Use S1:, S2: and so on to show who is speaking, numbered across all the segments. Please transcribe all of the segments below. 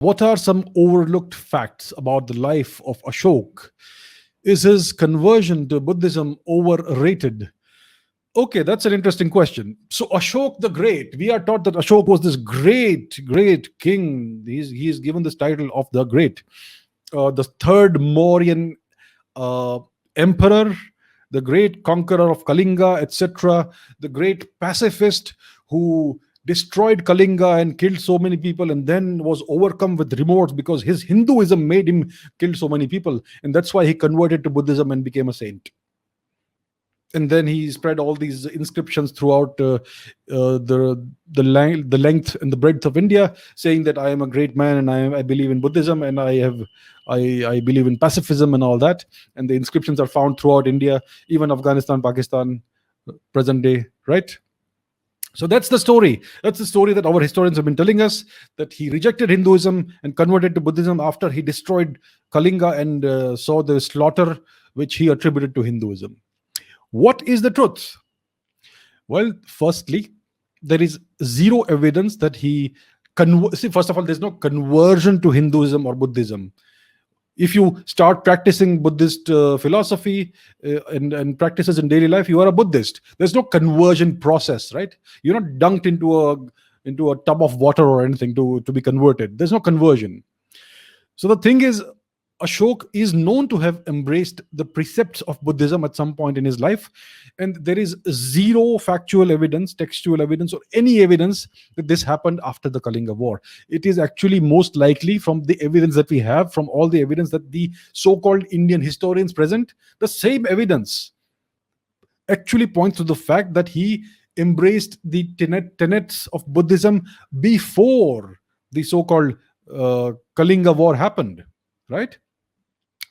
S1: What are some overlooked facts about the life of Ashok? Is his conversion to Buddhism overrated? Okay, that's an interesting question. So, Ashok the Great, we are taught that Ashok was this great king. He is given this title of the Great, the third Mauryan uh, emperor, the great conqueror of Kalinga, etc., the great pacifist who destroyed Kalinga and killed so many people and then was overcome with remorse because his Hinduism made him kill so many people. And that's why he converted to Buddhism and became a saint. And then he spread all these inscriptions throughout the length and the breadth of India, saying that I am a great man and I believe in Buddhism and I believe in pacifism and all that. And the inscriptions are found throughout India, even Afghanistan, Pakistan, present day, right? So that's the story. That's the story that our historians have been telling us, that he rejected Hinduism and converted to Buddhism after he destroyed Kalinga and saw the slaughter which he attributed to Hinduism. What is the truth? Well, firstly, there is zero evidence that he see, first of all, there's no conversion to Hinduism or Buddhism. If you start practicing Buddhist philosophy and practices in daily life, you are a Buddhist. There's no conversion process, right? You're not dunked into a tub of water or anything to be converted. There's no conversion. So the thing is, Ashok is known to have embraced the precepts of Buddhism at some point in his life, and there is zero factual evidence, textual evidence, or any evidence that this happened after the Kalinga War. It is actually most likely, from the evidence that we have, from all the evidence that the so-called Indian historians present, the same evidence actually points to the fact that he embraced the tenets of Buddhism before the so-called Kalinga War happened, right?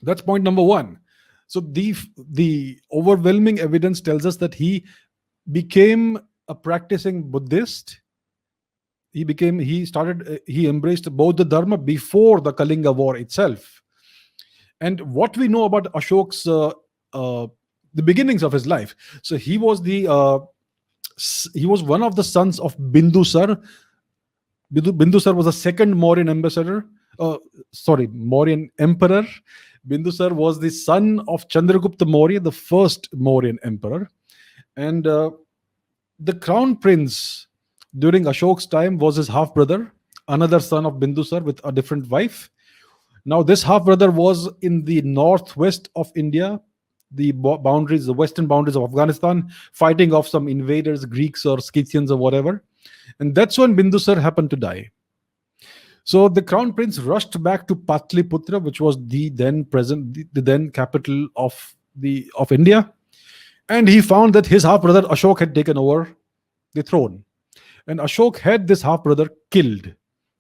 S1: That's point number one. So the overwhelming evidence tells us that he became a practicing Buddhist. He embraced Bauddha Dharma before the Kalinga War itself. And what we know about Ashok's the beginnings of his life. So he was one of the sons of Bindusar. Bindusar was the second Mauryan ambassador. Mauryan emperor. Bindusar was the son of Chandragupta Maurya, the first Mauryan emperor. And the crown prince during Ashok's time was his half-brother, another son of Bindusar with a different wife. Now, this half-brother was in the northwest of India, the western boundaries of Afghanistan, fighting off some invaders, Greeks or Scythians or whatever. And that's when Bindusar happened to die. So the crown prince rushed back to Patliputra, which was the then capital of India, and he found that his half brother Ashok had taken over the throne, and Ashok had this half brother killed,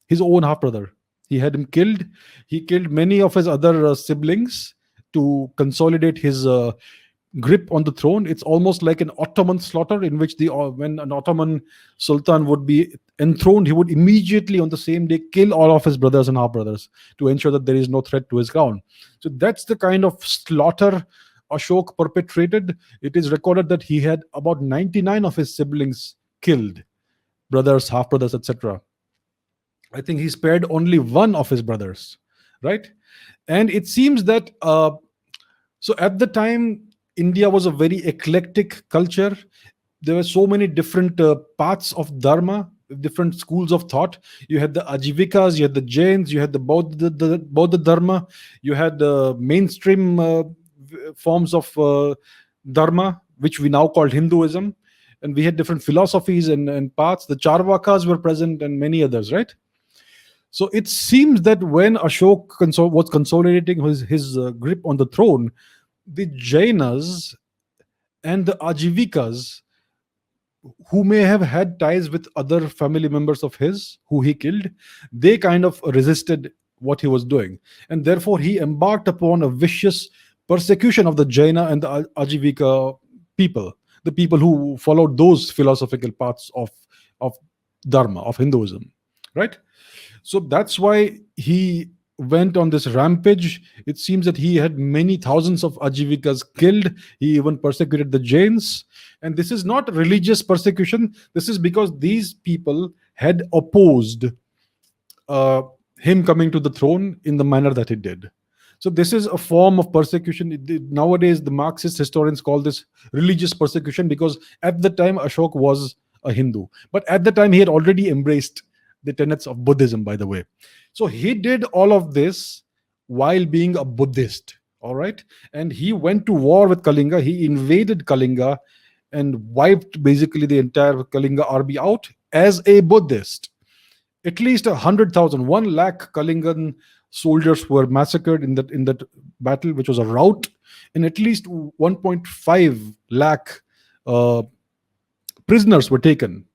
S1: his own half brother. He had him killed. He killed many of his other siblings to consolidate his grip on the throne. It's almost like an Ottoman slaughter, in which when an Ottoman sultan would be enthroned, he would immediately on the same day kill all of his brothers and half brothers to ensure that there is no threat to his crown. So that's the kind of slaughter Ashok perpetrated. It is recorded that he had about 99 of his siblings killed, brothers, half brothers, etc. I think he spared only one of his brothers, right? And it seems that so at the time, India was a very eclectic culture. There were so many different paths of dharma, different schools of thought. You had the Ajivikas, you had the Jains, you had the Bauddha Dharma, you had the mainstream forms of dharma, which we now call Hinduism. And we had different philosophies and paths. The Charvakas were present and many others, right? So it seems that when Ashok was consolidating his grip on the throne, the Jainas and the Ajivikas, who may have had ties with other family members of his who he killed, they kind of resisted what he was doing. And therefore, he embarked upon a vicious persecution of the Jaina and the Ajivika people, the people who followed those philosophical paths of Dharma, of Hinduism, right? So that's why he went on this rampage. It seems that he had many thousands of Ajivikas killed. He even persecuted the Jains. And this is not religious persecution. This is because these people had opposed him coming to the throne in the manner that he did. So this is a form of persecution. Nowadays, the Marxist historians call this religious persecution, because at the time Ashok was a Hindu, but at the time he had already embraced the tenets of Buddhism, by the way. So he did all of this while being a Buddhist. All right, and he went to war with Kalinga. He invaded Kalinga and wiped basically the entire Kalinga army out as a Buddhist. At least 100,000, 1 lakh Kalingan soldiers were massacred in that battle, which was a rout, and at least 1.5 lakh uh, prisoners were taken.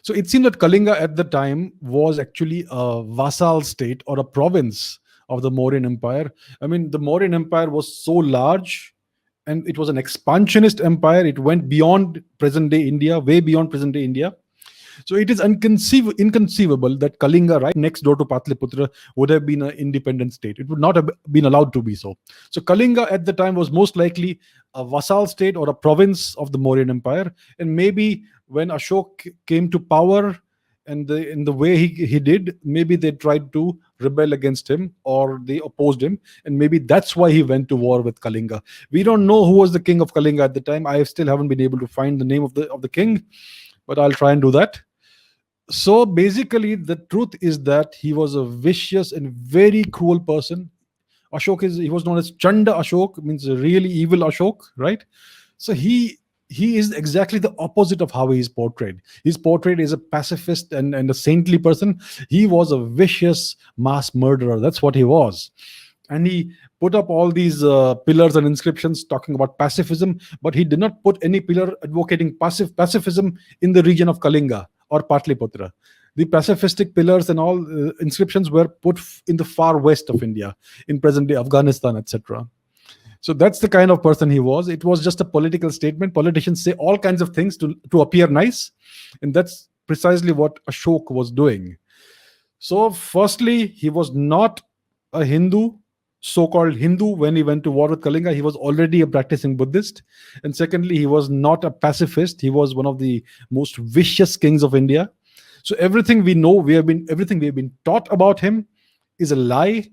S1: So it seemed that Kalinga at the time was actually a vassal state or a province of the Mauryan Empire. I mean, the Mauryan Empire was so large, and it was an expansionist empire. It went beyond present day India, way beyond present day India. So it is inconceivable that Kalinga, right next door to Patliputra, would have been an independent state. It would not have been allowed to be so. So Kalinga at the time was most likely a vassal state or a province of the Mauryan Empire. And maybe when Ashok came to power, and in the way he did, maybe they tried to rebel against him or they opposed him, and maybe that's why he went to war with Kalinga. We don't know who was the king of Kalinga at the time. I still haven't been able to find the name of the king, but I'll try and do that. So basically, the truth is that he was a vicious and very cruel person. He was known as Chanda Ashok, means a really evil Ashok, right? So he is exactly the opposite of how he is portrayed. He's portrayed as a pacifist and a saintly person. He was a vicious mass murderer. That's what he was. And he put up all these pillars and inscriptions talking about pacifism, but he did not put any pillar advocating pacifism in the region of Kalinga or Patliputra. The pacifistic pillars and all inscriptions were put in the far west of India, in present day Afghanistan, etc. So that's the kind of person he was. It was just a political statement. Politicians say all kinds of things to appear nice, and that's precisely what Ashok was doing. So firstly, he was not a Hindu, so-called Hindu, when he went to war with Kalinga. He was already a practicing Buddhist. And secondly, he was not a pacifist. He was one of the most vicious kings of India. So everything we know, everything we have been taught about him is a lie.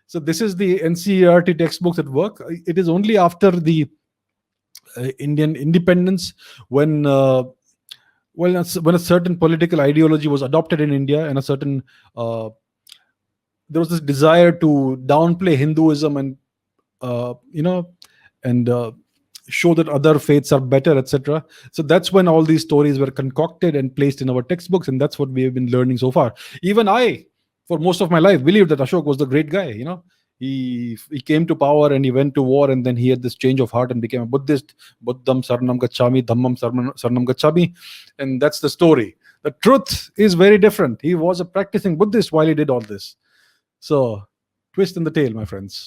S1: So this is the NCERT textbooks at work. It is only after the Indian independence, when when a certain political ideology was adopted in India, and a certain there was this desire to downplay Hinduism and and show that other faiths are better, etc. So that's when all these stories were concocted and placed in our textbooks, and that's what we have been learning so far. Even I, for most of my life, believed that Ashok was the great guy. He came to power and he went to war, and then he had this change of heart and became a Buddhist. Buddham Saranam Gacchami, Dhammam Saranam Gacchami, and that's the story. The truth is very different. He was a practicing Buddhist while he did all this. So, twist in the tail, my friends.